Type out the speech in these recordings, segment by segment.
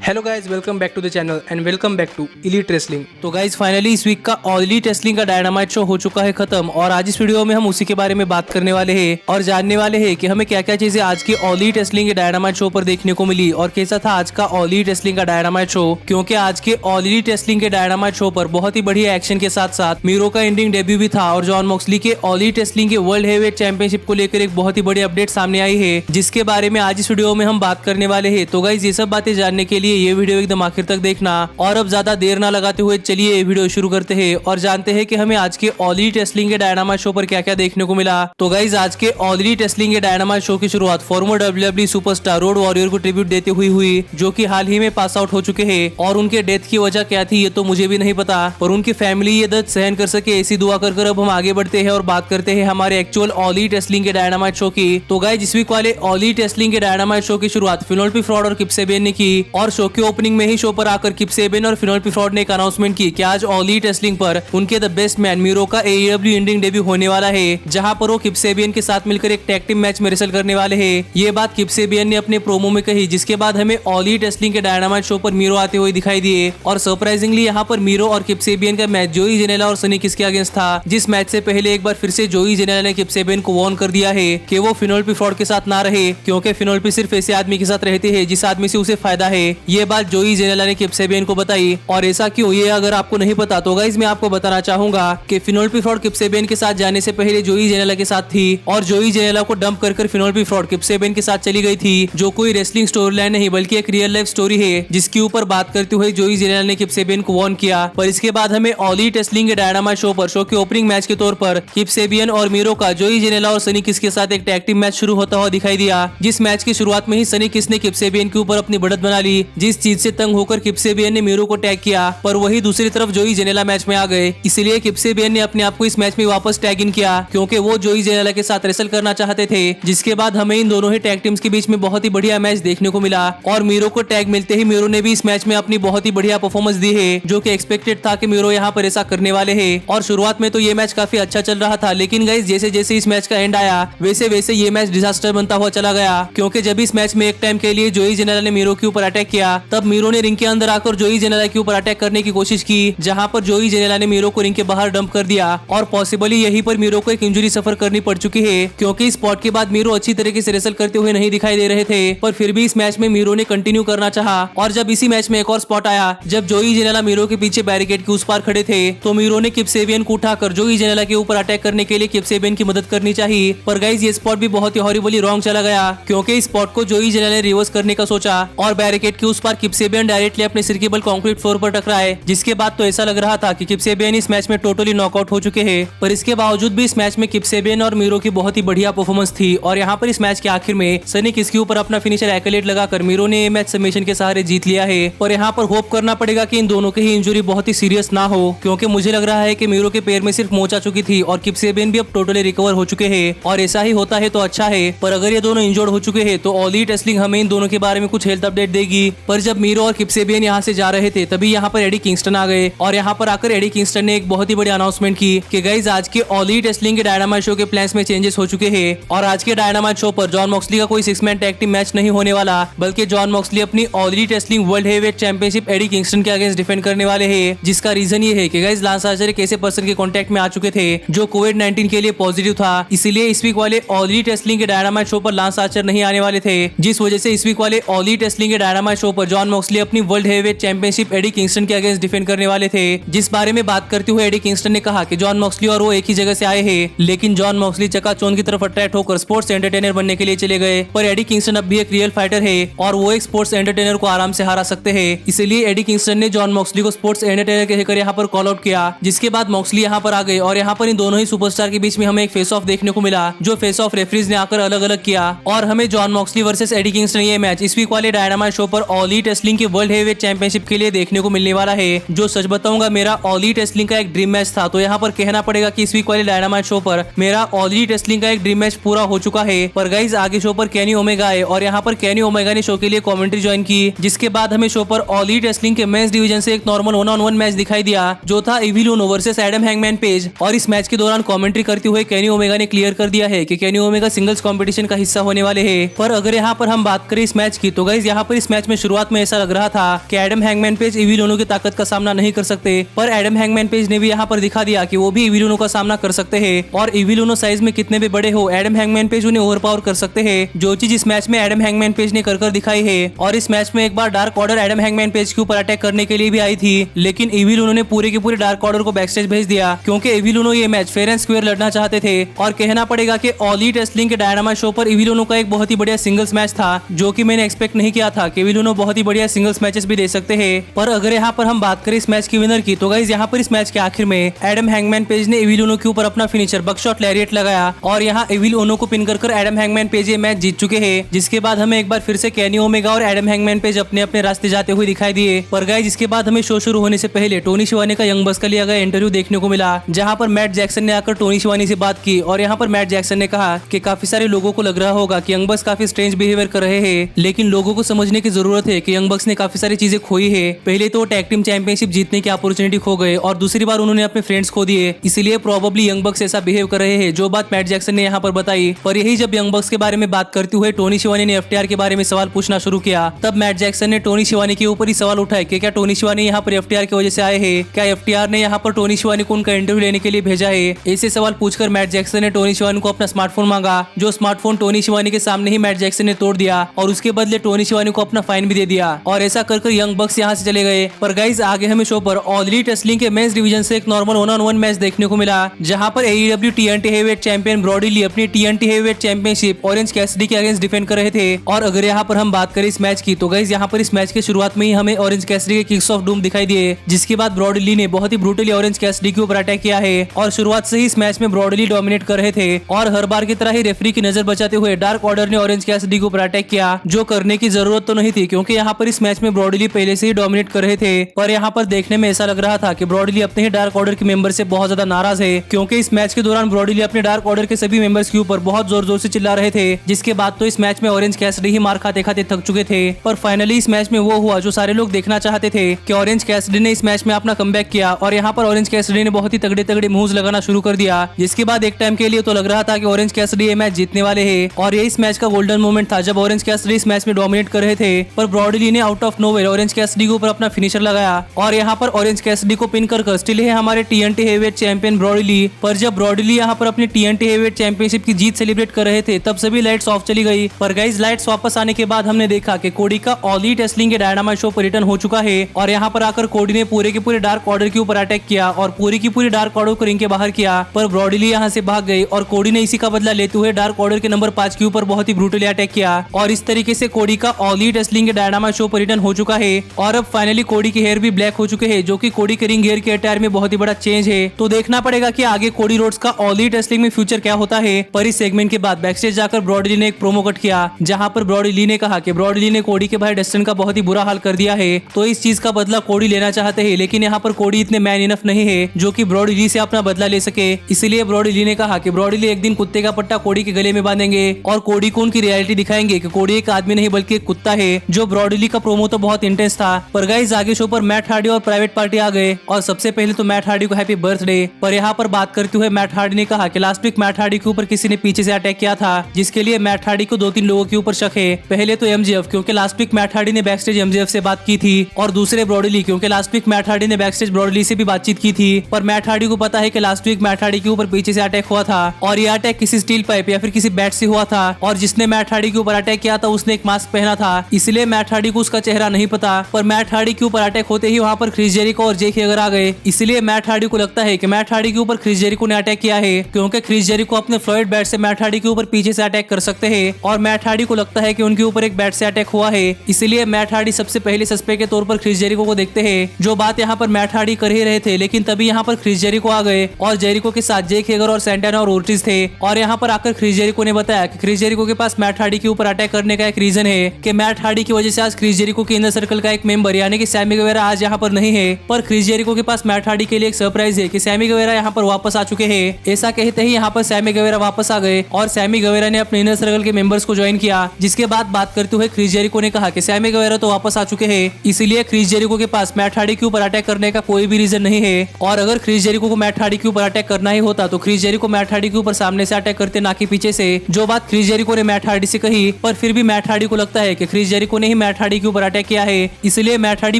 Hello guys, welcome back to the channel and welcome back to elite wrestling. तो guys finally इस week का all elite wrestling का dynamite show हो चुका है खत्म और आज इस वीडियो में हम उसी के बारे में बात करने वाले हैं और जानने वाले हैं कि हमें क्या क्या चीजें आज के ऑल इलीट रेसलिंग के डायनामाइट शो पर देखने को मिली और कैसा था आज का ऑल इलीट रेसलिंग का डायनामाइट शो। क्योंकि आज के ऑल इलीट रेसलिंग के डायनामाइट शो पर बहुत ही बढ़िया एक्शन के साथ साथ मीरो का इंडिंग डेब्यू भी था और जॉन मॉक्सली के ऑल इलीट रेसलिंग के वर्ल्ड हेवीवेट चैंपियनशिप को लेकर एक बहुत ही बड़ी अपडेट सामने आई है, जिसके बारे में आज इस वीडियो में हम बात करने वाले हैं। तो गाइज ये सब बातें जानने के लिए ये वीडियो एकदम आखिर तक देखना और अब ज्यादा देर ना लगाते हुए चलिए वीडियो शुरू करते हैं और जानते हैं कि हमें आज के ऑल इलीट रेसलिंग के डायनामाइट शो पर क्या क्या देखने को मिला। तो गाइज आज के ऑल इलीट रेसलिंग के डायनामाइट शो की शुरुआत farmer WWE superstar road warrior को ट्रिब्यूट देते हुई जो कि हाल ही में पास आउट हो चुके हैं और उनके डेथ की वजह क्या थी ये तो मुझे भी नहीं पता, पर उनकी फैमिली ये दर्द सहन कर सके ऐसी दुआ कर अब हम आगे बढ़ते हैं और बात करते हैं हमारे एक्चुअल ऑल इलीट रेसलिंग के डायनामाइट शो की। तो गाइज इस वीक वाले ऑल इलीट रेसलिंग के डायनामाइट शो की शुरुआत फिनोल्पी फ्रॉड और किप सेबियन ने की और शो की ओपनिंग में ही शो पर आकर किप सेबियन और फिनोल्पी फ्रॉड ने एक अनाउंसमेंट की कि आज ऑल इलीट रेसलिंग पर उनके द बेस्ट मैन मीरो का एईडब्ल्यू इंडिंग डेब्यू होने वाला है, जहां पर वो किप सेबियन के साथ मिलकर एक टैग टीम मैच में रेसल करने वाले हैं। ये बात किप सेबियन ने अपने प्रोमो में कही, जिसके बाद हमें ऑल इलीट रेसलिंग के डायनामाइट शो पर मीरो आते हुए दिखाई दिए और सरप्राइजिंगली यहाँ पर मीरो और किप सेबियन का मैच जोई जेनेला और सनी किस के अगेंस्ट था, जिस मैच से पहले एक बार फिर से जोई जेनेला ने किप सेबियन को वार्न कर दिया है कि वो फिनोल्पी फ्रॉड के साथ ना रहे, क्योंकि फिनोल्पी सिर्फ ऐसे आदमी के साथ रहते हैं जिस आदमी से उसे फायदा है। ये बात जोई जेनेला ने किप सेबियन को बताई और ऐसा क्यों ये अगर आपको नहीं पता तो गाइस मैं आपको बताना चाहूंगा कि फिनोल्पी फ्रॉड किप सेबियन के साथ जाने से पहले जोई जेनेला के साथ थी और जोई जेनेला को डंप कर फिनोल्पी फ्रॉड किप सेबियन के साथ चली गई थी, जो कोई रेसलिंग स्टोरी लाइन नहीं बल्कि एक रियल लाइफ स्टोरी है, जिसके ऊपर बात करते हुए जोई जेनेला ने किप सेबियन को वार्न किया। पर इसके बाद हमें ऑल इलीट रेसलिंग के डायनामाइट शो पर शो के ओपनिंग मैच के तौर पर किप सेबियन और मीरो का जोई जेनेला और सनी किस के साथ एक टैग टीम मैच शुरू होता हुआ दिखाई दिया, जिस मैच की शुरुआत में ही सनी किस ने किप सेबियन के ऊपर अपनी बढ़त बना ली, जिस चीज से तंग होकर किप सेबियन ने मीरो को टैग किया, पर वही दूसरी तरफ जोई जेनेला मैच में आ गए। इसलिए किप सेबियन ने अपने आप को इस मैच में वापस टैग इन किया क्योंकि वो जोई जेनेला के साथ रेसल करना चाहते थे। जिसके बाद हमें इन दोनों ही टैग टीम्स के बीच में बहुत ही बढ़िया मैच देखने को मिला और मीरो को टैग मिलते ही मीरो ने भी इस मैच में अपनी बहुत ही बढ़िया परफॉर्मेंस दी है, जो कि एक्सपेक्टेड था कि मीरो यहाँ पर ऐसा करने वाले हैं। और शुरुआत में तो ये मैच काफी अच्छा चल रहा था, लेकिन गाइस जैसे जैसे इस मैच का एंड आया वैसे वैसे ये मैच डिजास्टर बनता हुआ चला गया, क्योंकि जब इस मैच में एक टाइम के लिए जोई जेनेला ने मीरो के ऊपर अटैक किया तब मीरो ने रिंग के अंदर आकर जोई जेनेला के ऊपर अटैक करने की कोशिश की, जहां पर जोई जेनेला ने मीरो को रिंग के बाहर डंप कर दिया और पॉसिबली यहीं पर मीरो को एक इंजरी सफर करनी पड़ चुकी है, क्योंकि इस स्पॉट के बाद मीरो अच्छी तरीके से रेसल करते हुए नहीं दिखाई दे रहे थे। पर फिर भी इस मैच में मीरो ने कंटिन्यू करना चाहा और जब इसी मैच में एक और स्पॉट आया जब जोई जेनेला मीरो के पीछे बैरिकेड के उस पार खड़े थे तो मीरो ने किप सेबियन को उठाकर जोई जेनेला के ऊपर अटैक करने के लिए किप सेबियन की मदद करनी चाहिए। पर गाइस ये स्पॉट भी बहुत ही हॉरिबली रॉन्ग चला गया, क्योंकि इस स्पॉट को जोई जेनेला ने रिवर्स करने का सोचा और बैरिकेड के उस पार किप सेबियन डायरेक्टली अपने सिर के बल कंक्रीट फ्लोर पर टकराए, जिसके बाद तो ऐसा लग रहा था कि किप सेबियन इस मैच में टोटली नॉकआउट हो चुके हैं। पर इसके बावजूद भी इस मैच में किप सेबियन और मीरो की बहुत ही बढ़िया परफॉर्मेंस थी और यहाँ पर इस मैच के आखिर में सनी किस के ऊपर अपना फिनिशर एक्लेट लगाकर मीरो ने मैच सबमिशन के सहारे जीत लिया है। पर यहाँ पर होप करना पड़ेगा कि इन दोनों की ही इंजरी बहुत ही सीरियस ना हो, क्योंकि मुझे लग रहा है कि मीरो के पैर में सिर्फ मोच आ चुकी थी और किप सेबियन भी अब टोटली रिकवर हो चुके हैं और ऐसा ही होता है तो अच्छा है। पर अगर ये दोनों इंजर्ड हो चुके हैं तो ऑल इलीट रेसलिंग हमें इन दोनों के बारे में कुछ हेल्थ अपडेट देगी। पर जब मीरो और किप सेबियन यहाँ से जा रहे थे तभी यहाँ पर एडी किंगस्टन आ गए और यहाँ पर आकर एडी किंगस्टन ने एक बहुत ही बड़ी अनाउंसमेंट की कि गाइस आज के ऑल इलीट रेसलिंग के डायनामाइट शो के प्लान्स में चेंजेस हो चुके हैं और आज के डायनामाइट शो पर जॉन मॉक्सली का कोई 6 मैन टैग टीम मैच नहीं होने वाला, बल्कि जॉन मॉक्सली अपनी all elite wrestling world heavyweight championship Eddie Kingston के अगेंस्ट डिफेंड करने वाले हैं। जिसका रीजन ये है कि गाइस लांस आर्चर एक ऐसे पर्सन के कांटेक्ट में आ चुके थे जो कोविड-19 के लिए पॉजिटिव था, इसलिए इस वीक वाले ऑल इलीट रेसलिंग के डायनामाइट शो पर लांस आर्चर नहीं आने वाले थे, जिस वजह से इस वीक वाले ऑल इलीट रेसलिंग के डायनामाइट शो पर जॉन मॉक्सली अपनी world heavyweight championship Eddie Kingston के अगेंस्ट डिफेंड करने वाले थे। जिस बारे में बात करते हुए एडी किंगस्टन ने कहा कि जॉन मॉक्सली और वो एक ही जगह से आए हैं, लेकिन जॉन मॉक्सली चकाचौंध की तरफ अट्रैक्ट होकर स्पोर्ट्स एंटरटेनर बनने के लिए चले गए। पर एडी किंगस्टन अब भी एक रियल फाइटर है और वो एक स्पोर्ट्स एंटरटेनर को आराम से हरा सकते हैं, इसलिए एडी किंगस्टन ने जॉन मॉक्सली को स्पोर्ट्स एंटरटेनर कहकर यहाँ पर कॉल आउट किया। जिसके बाद मॉक्सली यहाँ पर आ गए और यहाँ पर इन दोनों ही सुपरस्टार के बीच में हमें एक फेस ऑफ देखने को मिला, जो फेस ऑफ रेफरीज ने आकर अलग अलग किया और हमें John Moxley versus Eddie Kingston ये मैच इस वीक वाले डायनामाइट शो पर ऑल इलीट रेसलिंग के वर्ल्ड हेवीवेट चैंपियनशिप के लिए देखने को मिलने वाला है, जो सच बताऊंगा मेरा ऑल इलीट रेसलिंग का एक ड्रीम मैच था। तो यहाँ पर कहना पड़ेगा कि इस वीक वाले डायनामाइट शो पर मेरा ऑल इलीट रेसलिंग का एक ड्रीम मैच पूरा हो चुका है। पर गाइस आगे शो पर केनी ओमेगा आए और यहाँ पर केनी ओमेगा ने शो के लिए कमेंट्री ज्वाइन की, जिसके बाद हमें शो पर ऑल इलीट रेसलिंग के मेंस डिवीजन से एक नॉर्मल 1-on-1 मैच दिखाई दिया, जो था इविल उनो वर्सेस एडम हैंगमैन पेज। और इस मैच के दौरान कमेंट्री करते हुए केनी ओमेगा ने क्लियर कर दिया है कि केनी ओमेगा सिंगल्स कंपटीशन का हिस्सा होने वाले हैं। पर अगर यहाँ पर हम बात करें इस मैच की तो गाइस यहाँ पर इस मैच में शुरुआत शुरुआत में ऐसा लग रहा था कि एडम हैंगमैन पेज इविल उनो की ताकत का सामना नहीं कर सकते, पर एडम हैंगमैन पेज ने भी यहाँ पर दिखा दिया कि वो भी इविल उनो का सामना कर सकते हैं और इविल उनो साइज में कितने भी बड़े हो एडम हैंगमैन पेज उन्हें ओवरपावर कर सकते हैं, जो चीज इस मैच में एडम हैंगमैन पेज ने कर दिखाई है। और इस मैच में एक बार Dark Order Adam Hangman Page के ऊपर अटैक करने के लिए भी आई थी, लेकिन इविल उनो ने पूरे के पूरे डार्क ऑर्डर को बैकस्टेज भेज दिया, क्योंकि इविल उनो ये मैच फेयर एंड स्क्वायर लड़ना चाहते थे। और कहना पड़ेगा कि ऑल एलीट रेसलिंग के डायनामाइट शो पर इविल उनो का एक बहुत ही बढ़िया सिंगल्स मैच था, जो कि मैंने एक्सपेक्ट नहीं किया था कि इविल उनो बहुत ही बढ़िया सिंगल्स मैचेस भी दे सकते हैं। पर अगर यहाँ पर हम बात करें इस मैच की विनर की, तो गाइस यहाँ पर इस मैच के आखिर में एडम हैंगमैन पेज ने इविल उनो के ऊपर अपना फिनिशर बकशॉट लैरिएट लगाया और यहाँ इविल उनो को पिन कर एडम हैंगमैन पेज ये मैच जीत चुके हैं। जिसके बाद हमें एक बार फिर से केनी ओमेगा और एडम हैंगमैन पेज अपने अपने रास्ते जाते हुए दिखाई दिए। पर गाइस इसके बाद हमें शो शुरू होने से पहले टोनी शिवानी का यंग बक्स का लिया गया इंटरव्यू देखने को मिला, जहाँ पर मैट जैक्सन ने आकर टोनी शिवानी से बात की और यहाँ पर मैट जैक्सन ने कहा कि काफी सारे लोगों को लग रहा होगा कि यंग बक्स काफी स्ट्रेंज बिहेवियर कर रहे हैं, लेकिन लोगों को समझने की जरूरत है कि यंग बक्स ने काफी सारी चीजें खोई है। पहले तो टैग टीम चैंपियनशिप जीतने की अपॉर्चुनिटी खो गए और दूसरी बार उन्होंने अपने फ्रेंड्स खो दिए, इसलिए प्रोबेबली यंग बक्स ऐसा बिहेव कर रहे हैं, जो बात मैट जैक्सन ने यहाँ पर बताई। पर यही जब यंग बक्स के बारे में बात करते हुए टोनी शिवानी ने एफटीआर के बारे में सवाल पूछना शुरू किया, तब मैट जैक्सन ने टोनी शिवानी के ऊपर ही सवाल उठाए कि क्या टोनी शिवानी यहाँ पर एफटीआर की वजह से आए हैं, क्या एफटीआर ने यहाँ पर टोनी शिवानी को उनका इंटरव्यू लेने के लिए भेजा है। ऐसे सवाल पूछकर मैट जैक्सन ने टोनी शिवानी को अपना स्मार्टफोन मांगा, जो स्मार्टफोन टोनी शिवानी के सामने ही मैट जैक्सन ने तोड़ दिया और उसके बदले टोनी शिवानी को अपना फाइन भी दे दिया और ऐसा कर यंग बक्स यहाँ से चले गए। पर गाइस आगे हमें शो पर ऑल एलीट रेसलिंग के मेंस डिवीजन से एक नॉर्मल 1-on-1 मैच देखने को मिला, जहाँ पर AEW TNT heavyweight champion Brodie Lee अपनी TNT heavyweight championship Orange Cassidy के अगेंस्ट डिफेंड कर रहे थे। और अगर यहाँ पर हम बात करें इस मैच की, तो गाइस यहाँ पर इस मैच के शुरुआत में ही हमें ऑरेंज कैसिडी के किक्स ऑफ डूम दिखाई दिए, जिसके बाद ब्रॉडी ली ने बहुत ही ब्रूटली ऑरेंज कैसिडी के ऊपर अटैक किया है और शुरुआत से ही इस मैच में ब्रॉडी ली डोमिनेट कर रहे थे और हर बार की तरह ही रेफरी की नजर बचाते हुए डार्क ऑर्डर ने ऑरेंज कैसिडी के ऊपर अटैक किया, जो करने की जरूरत तो नहीं थी क्योंकि यहाँ पर इस मैच में ब्रॉडी ली पहले से ही डोमिनेट कर रहे थे। पर यहाँ पर देखने में ऐसा लग रहा था कि ब्रॉडी ली अपने ही डार्क ऑर्डर के मेंबर से बहुत ज्यादा नाराज है, क्योंकि इस मैच के दौरान ब्रॉडी ली अपने डार्क ऑर्डर के सभी मेंबर्स के ऊपर बहुत जोर जोर से चिल्ला रहे थे, जिसके बाद तो इस मैच में ऑरेंज कैसिडी ही मार खाते खाते थक चुके थे। पर फाइनली इस मैच में वो हुआ जो सारे लोग देखना चाहते थे कि ऑरेंज कैसिडी ने इस मैच में अपना कमबैक किया और यहाँ पर ऑरेंज कैसिडी ने बहुत ही तगड़े तगड़े मूव्स लगाना शुरू कर दिया, जिसके बाद एक टाइम के लिए तो लग रहा था कि ऑरेंज कैसिडी ये मैच जीतने वाले हैं और ये इस मैच का गोल्डन मोमेंट था जब ऑरेंज कैसिडी इस मैच में डोमिनेट कर रहे थे। पर ब्रॉडी ली ने out of nowhere orange Cassidy के ऊपर अपना फिनिशर लगाया और यहाँ पर ऑरेंज कैसिडी को पिन कर स्टिल है हमारे TNT हेवीवेट चैंपियन ब्रॉडी ली। पर जब ब्रॉडी ली यहाँ पर अपनी TNT हेवीवेट चैंपियनशिप की जीत सेलिब्रेट कर रहे थे, तब सभी लाइट्स ऑफ चली गई। पर गाइस लाइट्स वापस आने के बाद हमने देखा कि कोडी का ऑल एलीट रेसलिंग के डायनामाइट शो पर रिटर्न हो चुका है और यहाँ पर आकर कोडी ने पूरे के पूरे डार्क ऑर्डर के ऊपर अटैक किया और पूरी की पूरी डार्क ऑर्डर को रिंग के बाहर किया। पर ब्रॉडी ली यहाँ से भाग गई और कोडी ने इसी का बदला लेते हुए डार्क ऑर्डर के नंबर 5 के ऊपर बहुत ही ब्रूटली अटैक किया और इस तरीके से कोडी का ऑल एलीट रेसलिंग के डायनामाइट शो पर रिटर्न हो चुका है। और अब फाइनली कोडी के हेयर भी ब्लैक हो चुके हैं, जो कि कोडी के रिंग हेयर के अटायर में बहुत ही बड़ा चेंज है। तो देखना पड़ेगा कि आगे कोडी रोड्स का ऑल एलीट रेसलिंग में फ्यूचर क्या होता है। पर इस सेगमेंट के बाद बैकस्टेज जाकर ब्रॉडी ली ने एक प्रोमो कट किया, जहाँ पर ब्रॉडी ली ने कहा कि ब्रॉडी ली ने कोडी के भाई डस्टिन का बहुत ही बुरा हाल कर दिया है, तो इस चीज का बदला कोडी लेना चाहते हैं, लेकिन यहाँ पर कोडी इतने मैन इनफ नहीं है जो कि ब्रॉडी ली से अपना बदला ले सके। इसलिए ब्रॉडी ली ने कहा कि ब्रॉडी ली एक दिन कुत्ते का पट्टा कोडी के गले में बांधेंगे और कोडी को उनकी रियलिटी दिखाएंगे कि कोडी एक आदमी नहीं बल्कि एक कुत्ता है। जो ब्रॉडी ली का प्रोमो तो बहुत इंटेंस था। पर गाइस आगे शो पर मैट हार्डी और प्राइवेट पार्टी आ गए और सबसे पहले तो मैट हार्डी को हैप्पी बर्थडे। पर यहाँ पर बात करते हुए मैट हार्डी ने कहा कि लास्ट वीक मैट हार्डी के ऊपर किसी ने पीछे से अटैक किया था, जिसके लिए मैट हार्डी को 2-3 लोगों के ऊपर शक है। पहले तो MJF, क्योंकि लास्ट वीक मैट हार्डी ने बैकस्टेज MJF से बात की थी, और दूसरे ब्रॉडी ली, क्योंकि लास्ट वीक मैट हार्डी ने बैकस्टेज ब्रॉडी ली से भी बातचीत की थी। पर मैट हार्डी को पता है कि लास्ट वीक मैट हार्डी के ऊपर पीछे से अटैक हुआ था और ये अटैक किसी स्टील पाइप या फिर किसी बैट से हुआ था और जिसने मैट हार्डी के ऊपर अटैक किया था उसने एक मास्क पहना था, इसलिए मैट हार्डी को उसका चेहरा नहीं पता। पर मैट हार्डी के ऊपर अटैक होते ही वहाँ पर क्रिस जेरिको और जेक हेगर आ गए, इसलिए मैट हार्डी को लगता है कि मैट हार्डी के ऊपर क्रिस जेरिको ने अटैक किया है, क्योंकि क्रिस जेरिको अपने फ्लॉइड बैट से मैट हार्डी के ऊपर पीछे से अटैक कर सकते हैं और मैट हार्डी को लगता है कि उनके ऊपर एक बैट से अटैक हुआ है, इसलिए मैट हार्डी सबसे पहले सस्पेक्ट के तौर पर क्रिस जेरिको को देखते हैं। जो बात यहाँ पर मैट हार्डी कर ही रहे थे, लेकिन तभी यहाँ पर क्रिस जेरिको आ गए और जेरिको के साथ जेक हेगर और सैंटाना और ओर्टिज थे और यहाँ पर आकर क्रिस जेरिको ने बताया कि क्रिस जेरिको के पास मैट हार्डी के ऊपर अटैक करने का एक रीजन है कि मैट हार्डी की वजह से आज क्रिस जेरिको के इनर सर्कल का एक मेंबर यानी कि सैमी गवेरा आज यहाँ पर नहीं है। पर क्रिस जेरिको के पास मैट हार्डी के लिए एक सरप्राइज है कि सैमी गवेरा यहाँ पर वापस आ चुके हैं। ऐसा कहते ही यहाँ पर सैमी गवेरा वापस आ गए और सैमी गवेरा ने अपने इनर सर्कल के मेंबर्स को ज्वाइन किया, जिसके बाद बात करते हुए क्रिस जेरिको ने कहा कि सैमी गवेरा तो वापस आ चुके हैं, इसलिए क्रिस जेरिको के पास मैट हार्डी के ऊपर अटैक करने का कोई भी रीजन नहीं है। और अगर क्रिस जेरिको को मैट हार्डी के ऊपर अटैक करना ही होता तो क्रिस जेरिको मैट हार्डी के ऊपर सामने से अटैक करते ना कि पीछे से, जो बात क्रिस जेरिको ने मैट हार्डी से कही। पर फिर भी मैट हार्डी को लगता है कि क्रिस जेरिको ने ही मैट हार्डी के ऊपर अटैक किया है, इसलिए मैट हार्डी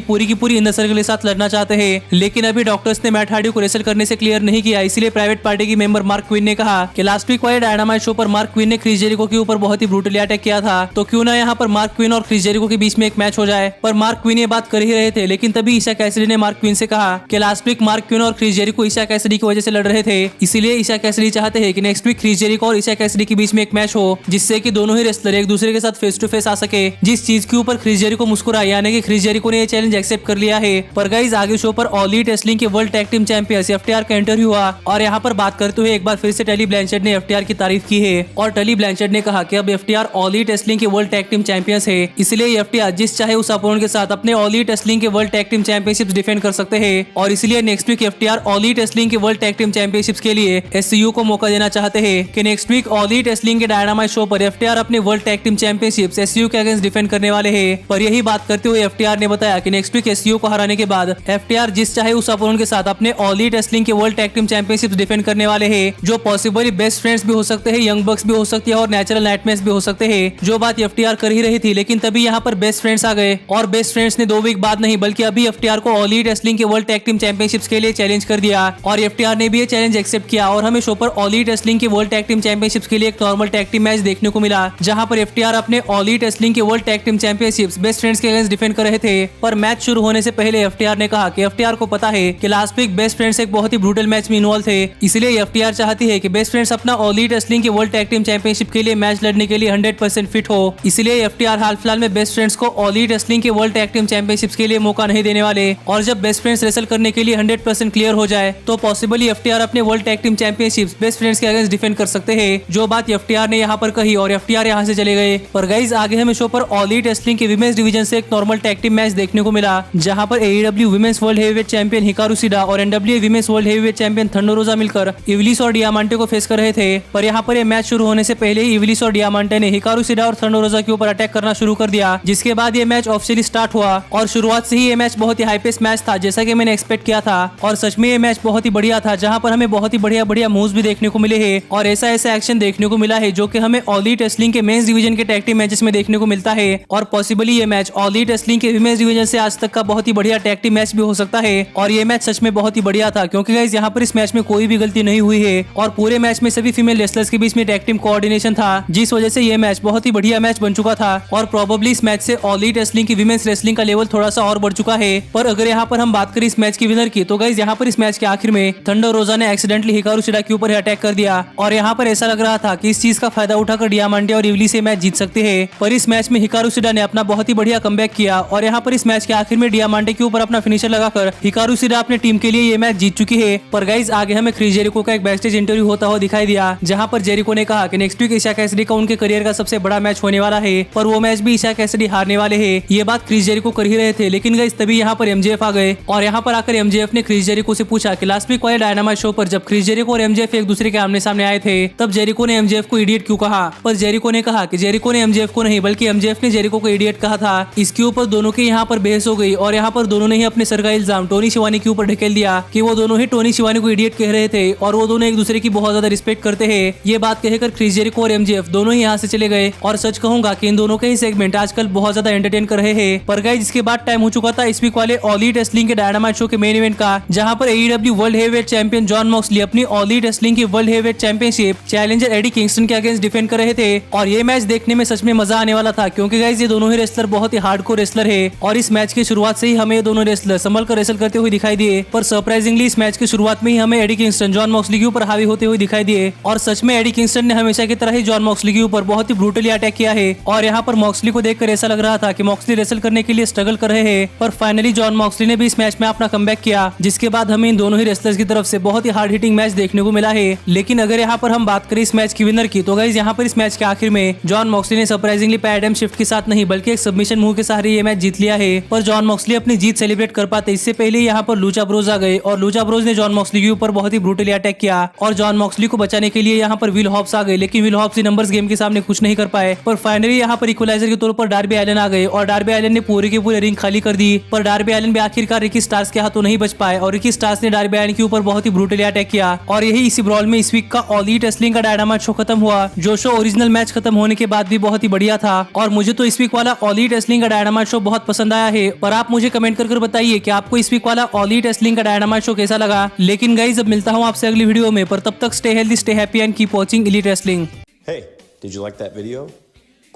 पूरी की पूरी इनर सर्कल के साथ लड़ना चाहते हैं। लेकिन अभी डॉक्टर्स ने मैट हार्डी को रेसल करने से क्लियर नहीं किया, इसलिए प्राइवेट पार्टी की मेंबर मार्क क्वीन ने कहा कि लास्ट वीक वाले डायनामाइट शो पर मार्क क्वीन ने क्रिस जेरिको के ऊपर बहुत ही ब्रूटली अटैक किया था, तो क्यों ना यहाँ पर मार्क क्वीन और क्रिस जेरिको के बीच में एक मैच हो जाए। पर मार्क क्वीन ये बात कर ही रहे थे, लेकिन तभी ईशा कैसिडी ने मार्क क्वीन से कहा कि लास्ट वीक मार्क क्वीन और क्रिस जेरिको ईशा कैसिडी की वजह से लड़ रहे थे, इसीलिए ईशा कैसिडी चाहते हैं कि नेक्स्ट वीक क्रिस जेरिको और ईशा कैसिडी के बीच में एक मैच हो, जिससे कि दोनों ही रेसलर एक दूसरे के साथ फेस टू फेस आ सके। जिस चीज के ऊपर क्रिस जेरिको मुस्कुरा, यानी कि क्रिस जेरिको ने ये चैलेंज एक्सेप्ट कर लिया है। पर गाइस आगे शो पर ऑल एलीट रेसलिंग के world tag team champions FTR का इंटरव्यू हुआ, और यहाँ पर बात करते हुए एक बार फिर से टली ब्लैंचेट ने एफटीआर की तारीफ की है, और टली ब्लैंचेट ने कहा कि अब एफटीआर ऑल एलीट रेसलिंग के वर्ल्ड टैग टीम चैंपियंस है, इसलिए एफटीआर जिस चाहे उस अपोनेंट के साथ अपने ऑल एलीट रेसलिंग के world tag team championships defend कर सकते हैं। और इसलिए next week FTR all elite wrestling के वर्ल्ड टैग टीम चैंपियनशिप्स के लिए एससीयू को मौका देना चाहते हैं कि next week all elite wrestling के डायनामाइट शो पर एफटीआर अपने world tag team championships SCU के अगेंस्ट डिफेंड करने वाले हैं। पर यही बात करते हुए एफटीआर ने बताया कि नेक्स्ट वीक एससीयू को हराने के बाद एफटीआर जिस चाहे उस अपोनेंट के साथ अपने ऑल एलीट रेसलिंग के world tag team championships defend करने वाले हैं, जो पॉसिबली बेस्ट फ्रेंड्स भी हो सकते हैं, यंग बक्स भी हो सकती है और नेचुरल नाइटमेयर्स भी हो सकते हैं, जो बात एफटीआर कर ही रही थी। लेकिन तभी यहाँ पर बेस्ट फ्रेंड्स आ गए, और बेस्ट फ्रेंड्स ने 2 वीक बाद नहीं बल्कि अभी एफटीआर को ऑल एलीट रेसलिंग के वर्ल्ड टैग टीम चैंपियनशिप्स के लिए चैलेंज कर दिया, और एफटीआर ने भी ये चैलेंज एक्सेप्ट किया, और हमें शो पर ऑल एलीट रेसलिंग के वर्ल्ड टैग टीम चैंपियनशिप्स के लिए एक नॉर्मल टैग टीम मैच देखने को मिला, जहां पर एफटीआर अपने ऑल एलीट रेसलिंग के world tag team championships best friends के अगेंस्ट डिफेंड कर रहे थे। पर मैच शुरू होने से पहले एफटीआर ने कहा कि एफटीआर को पता है कि लास्ट वीक बेस्ट फ्रेंड्स एक बहुत ही ब्रूटल मैच में इन्वॉल्व थे, इसलिए एफटीआर चाहती है कि बेस्ट फ्रेंड्स अपना ऑल एलीट रेसलिंग के वर्ल्ड टैग टीम चैंपियनशिप के लिए मैच लड़ने के लिए 100% फिट हो, इसलिए एफटीआर हाल फिलहाल में बेस्ट फ्रेंड्स को ऑल एलीट रेसलिंग के वर्ल्ड टैग टीम चैंपियनशिप्स के लिए मौका नहीं देने वाले। और जब बेस्ट फ्रेंड्स रेसल करने के लिए 100% क्लियर हो जाए तो पॉसिबली एफटीआर अपने world tag team championships best friends के अगेंस्ट डिफेंड कर सकते हैं, जो बात एफटीआर ने यहाँ पर कही, और एफटीआर यहाँ से चले गए। पर गाइस आगे हमें शो पर ऑल एलीट रेसलिंग के विमेंस डिवीजन से एक नॉर्मल टैग टीम मैच देखने को मिला, जहां पर AEW women's world heavyweight champion Hikaru Shida और NWA women's world heavyweight champion Thunder Rosa मिलकर इवलिस और डियामांटे को फेस कर रहे थे। पर यहाँ पर ये मैच शुरू होने से पहले ही इवलिस और डियामांटे ने हिकारू शिडा और थंडर रोजा के ऊपर अटैक करना शुरू कर दिया, जिसके बाद ये मैच ऑफिशियली स्टार्ट हुआ, और शुरुआत से ही ये मैच बहुत ही हाई पेस मैच था, जैसा कि मैंने एक्सपेक्ट किया था, और सच में ये मैच बहुत ही बढ़िया था, जहां पर हमें बहुत ही बढ़िया मूव्स भी देखने को मिले हैं, और ऐसा एक्शन देखने को मिला है जो कि हमें ऑल एलीट रेसलिंग के मेंस डिवीजन के टैग टीम मैचेस में देखने को मिलता है, और पॉसिबली ये मैच ऑल एलीट रेसलिंग के विमेंस डिवीजन से आज तक का बहुत ही बढ़िया टैग टीम मैच भी हो सकता है। और ये मैच सच में बहुत ही बढ़िया था, क्योंकि गाइस यहाँ पर इस मैच में कोई भी गलती नहीं हुई है, और पूरे मैच में सभी फीमेल रेसलर्स के बीच में टैग टीम कोऑर्डिनेशन था, जिस वजह से ये मैच बहुत ही बढ़िया मैच बन चुका था, और प्रोबेबली इस मैच से ऑल एलीट रेसलिंग की विमेंस रेसलिंग का लेवल थोड़ा सा और बढ़ चुका है। पर अगर यहाँ पर हम बात करें इस मैच की विनर की, तो गाइस यहाँ पर इस मैच के आखिर में थंडर रोजा ने एक्सीडेंटली हिकारू शिडा के ऊपर अटैक कर दिया, और यहाँ पर ऐसा लग रहा था कि इस चीज का फायदा उठाकर डियामांटे और इवली से मैच जीत सकते हैं। पर इस मैच में हिकारू शिडा ने अपना बहुत ही बढ़िया कमबैक किया, और यहाँ पर इस मैच के आखिर में डियामांटे के ऊपर अपना फिनिशर लगाकर हिकारू शिडा अपने टीम के लिए ये मैच जीत चुकी है। पर गाइस आगे हमें क्रिस जेरिको का एक बैकस्टेज इंटरव्यू होता हुआ दिखाई दिया, जहां पर जेरिको ने कहा कि नेक्स्ट वीक ईशा कैसिडी का उनके करियर का सबसे बड़ा मैच होने वाला है, पर वो मैच भी ईशा कैसिडी हारने वाले हैं। ये बात क्रिस जेरिको कर ही रहे थे, लेकिन गाइस तभी यहाँ पर एमजेएफ आ गए, और यहाँ पर आकर एमजेएफ ने क्रिस जेरिको से पूछा कि लास्ट वीक वाले डायनामाइट शो पर जब क्रिस जेरिको और एमजेएफ एक दूसरे के आमने सामने आए थे, तब जेरिको ने एमजेएफ को इडियट क्यों कहा। पर जेरिको ने कहा कि जेरिको ने एमजेएफ को नहीं बल्कि एमजेएफ ने जेरिको को इडियट कहा था। इसके ऊपर दोनों के यहाँ पर बहस हो गई, और यहाँ पर दोनों ने ही अपने सर का इल्जाम टोनी शिवानी के ऊपर ढकेल दिया कि वो दोनों ही टोनी शिवानी को इडियट कह रहे थे, और वो दोनों एक दूसरे की बहुत ज्यादा रिस्पेक्ट करते हैं। ये बात कहकर क्रिस जेरिको और एमजेएफ दोनों ही यहाँ से चले गए, और सच कहूंगा कि इन दोनों के ही सेगमेंट आजकल बहुत ज्यादा एंटरटेन कर रहे हैं। पर गाइस इसके बाद टाइम हो चुका था इस वीक वाले ऑल एलीट रेसलिंग के डायनामाइट शो के मेन इवेंट का, जहां पर AEW world heavyweight champion John Moxley अपनी ऑल एलीट रेसलिंग की world heavyweight championship challenger Eddie Kingston के अगेंस्ट डिफेंड कर रहे थे। और ये मैच देखने में सच में मजा आने वाला था, क्योंकि गाइस ये दोनों ही रेसलर बहुत ही हार्डकोर रेसलर है, और इस मैच की शुरुआत से ही हमें ये दोनों रेसलर संभल कर रेसल करते हुए दिखाई दिए। पर सरप्राइजिंगली इस मैच की शुरुआत में ही हमें एडी किंगस्टन जॉन मॉक्सली के ऊपर हावी होते हुए दिखाई दिए, और सच में एडी किंगस्टन ने हमेशा की तरह ही जॉन मॉक्सली के ऊपर बहुत ही ब्रूटली अटैक किया है। और यहाँ पर मॉक्सली को देखकर ऐसा लग रहा था कि मॉक्सली रेसल करने के लिए स्ट्रगल कर रहे हैं, पर फाइनली जॉन मॉक्सली ने भी इस मैच में अपना कमबैक किया, जिसके बाद हमें इन दोनों ही रेसलर्स की तरफ से बहुत ही हार्ड हिटिंग मैच देखने को मिला है। लेकिन अगर यहाँ पर हम बात करें इस मैच की विनर की, तो गाइस यहाँ पर इस मैच के आखिर में जॉन मॉक्सली ने सरप्राइजिंगली पैराडाइम शिफ्ट के साथ नहीं बल्कि एक सबमिशन मूव के सहारे ये मैच जीत लिया है। पर जॉन मॉक्सली अपनी जीत सेलिब्रेट कर पाते इससे पहले यहाँ पर लूचा ब्रोज आ गए, और लूचा ब्रोज ने जॉन मॉक्सली के ऊपर बहुत ही ब्रूटली अटैक किया, और जॉन मॉक्सली को बचाने के लिए यहाँ पर विल हॉब्स आ गए, लेकिन विल हॉब्स नंबर्स गेम के सामने कुछ नहीं कर पाए। पर फाइनली यहाँ पर इक्वलाइजर के तौर पर डार्बी एलन आ गए, और डार्बी एलन ने पूरे के पूरे रिंग खाली कर दी। पर डार्बी एलन भी आखिरकार रिकी स्टार्स के हाथों नहीं बच पाए, और रिकी स्टार्स ने डार्बी एलन के ऊपर बहुत ही ब्रूटली अटैक किया, और यही इसी ब्रॉल में इस वीक का ऑल एलीट रेसलिंग का डायनामाइट शो खत्म हुआ, जो शो ओरिजिनल मैच खत्म होने के बाद भी बहुत ही बढ़िया था। और मुझे तो इस वीक वाला वाला ऑल एलीट रेसलिंग का डायनामाइट शो बहुत पसंद आया है और आप मुझे कमेंट कर बताइए कि आपको इस वीक वाला ऑल एलीट रेसलिंग का डायनामाइट शो कैसा लगा। लेकिन गाइस अब मिलता हूँ आपसे अगली वीडियो में, पर तब तक stay healthy, stay happy and keep watching elite wrestling. Hey, did you like that video?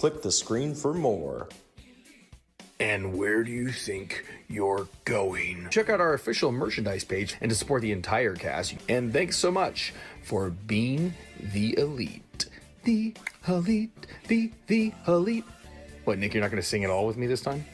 Click the screen for more. And where do you think you're going? Check out our official merchandise page and to support the entire cast. And thanks so much for being the elite. The elite, the elite. What, Nick, you're not going to sing it all with me this time?